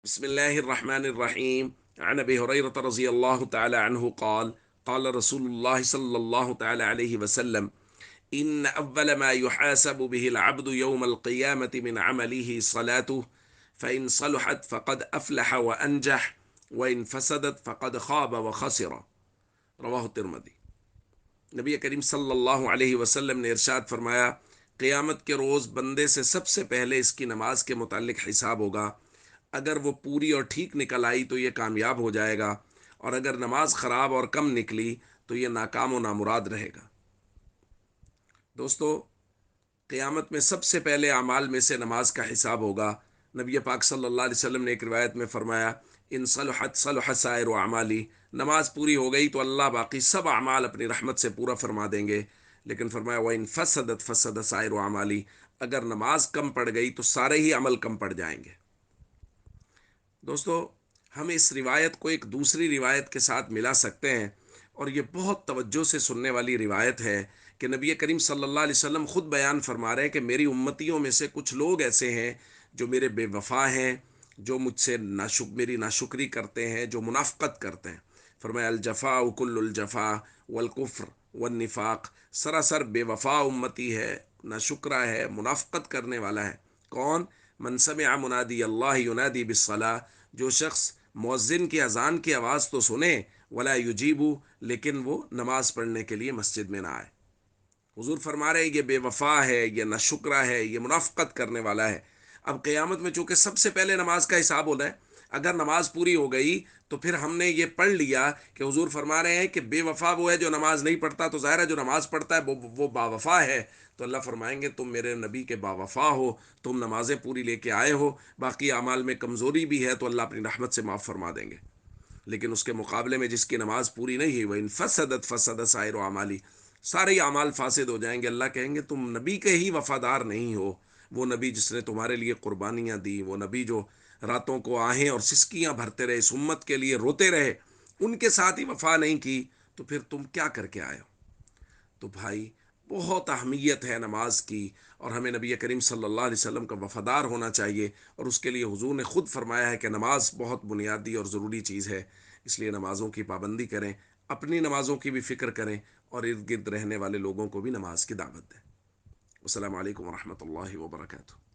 بسم الله الرحمن الرحيم. عن أبي هريرة رضي الله تعالى عنه قال قال رسول الله صلى الله تعالى عليه وسلم: إن أول ما يحاسب به العبد يوم القيامة من عمله صلاته، فإن صلحت فقد أفلح وأنجح، وإن فسدت فقد خاب وخسر. رواہ الترمذی۔ نبی کریم صلی اللہ علیہ وسلم نے ارشاد فرمایا، قیامت کے روز بندے سے سب سے پہلے اس کی نماز کے متعلق حساب ہوگا۔ اگر وہ پوری اور ٹھیک نکل آئی تو یہ کامیاب ہو جائے گا، اور اگر نماز خراب اور کم نکلی تو یہ ناکام و نامراد رہے گا۔ دوستو، قیامت میں سب سے پہلے اعمال میں سے نماز کا حساب ہوگا۔ نبی پاک صلی اللہ علیہ وسلم نے ایک روایت میں فرمایا، ان صلحت صلح سائر و اعمالی، نماز پوری ہو گئی تو اللہ باقی سب اعمال اپنی رحمت سے پورا فرما دیں گے۔ لیکن فرمایا وَإِن فَسَدَتْ فَسَدَ سائر و اعمالی، اگر نماز کم پڑ گئی تو سارے ہی عمل کم پڑ جائیں گے۔ دوستو، ہم اس روایت کو ایک دوسری روایت کے ساتھ ملا سکتے ہیں، اور یہ بہت توجہ سے سننے والی روایت ہے کہ نبی کریم صلی اللہ علیہ وسلم خود بیان فرما رہے ہیں کہ میری امتیوں میں سے کچھ لوگ ایسے ہیں جو میرے بے وفا ہیں، جو مجھ سے میری ناشکری کرتے ہیں، جو منافقت کرتے ہیں۔ فرمایا الجفاء کل الجفا والکفر والنفاق، سراسر بے وفا امتی ہے، ناشکرا ہے، منافقت کرنے والا ہے۔ کون؟ من سمع منادی اللہ ینادی بالصلاۃ، جو شخص مؤذن کی اذان کی آواز تو سنے، ولا یجیبو، لیکن وہ نماز پڑھنے کے لیے مسجد میں نہ آئے۔ حضور فرما رہے یہ بے وفا ہے، یہ ناشکرا ہے، یہ منافقت کرنے والا ہے۔ اب قیامت میں چونکہ سب سے پہلے نماز کا حساب ہونا ہے، اگر نماز پوری ہو گئی تو پھر ہم نے یہ پڑھ لیا کہ حضور فرما رہے ہیں کہ بے وفا وہ ہے جو نماز نہیں پڑھتا، تو ظاہر ہے جو نماز پڑھتا ہے وہ با وفا ہے۔ تو اللہ فرمائیں گے تم میرے نبی کے با وفا ہو، تم نمازیں پوری لے کے آئے ہو، باقی اعمال میں کمزوری بھی ہے تو اللہ اپنی رحمت سے معاف فرما دیں گے۔ لیکن اس کے مقابلے میں جس کی نماز پوری نہیں ہوئی، وہ ان فسدت فسد سائر و اعمالی، سارے ہی اعمال فاسد ہو جائیں گے۔ اللہ کہیں گے تم نبی کے ہی وفادار نہیں ہو، وہ نبی جس نے تمہارے لیے قربانیاں دی، وہ نبی جو راتوں کو آہیں اور سسکیاں بھرتے رہے، اس امت کے لیے روتے رہے، ان کے ساتھ ہی وفا نہیں کی، تو پھر تم کیا کر کے آئے ہو؟ تو بھائی، بہت اہمیت ہے نماز کی، اور ہمیں نبی کریم صلی اللہ علیہ وسلم کا وفادار ہونا چاہیے، اور اس کے لیے حضور نے خود فرمایا ہے کہ نماز بہت بنیادی اور ضروری چیز ہے۔ اس لیے نمازوں کی پابندی کریں، اپنی نمازوں کی بھی فکر کریں، اور ارد گرد رہنے والے لوگوں کو بھی نماز کی دعوت دیں۔ السلام علیکم ورحمۃ اللہ وبرکاتہ۔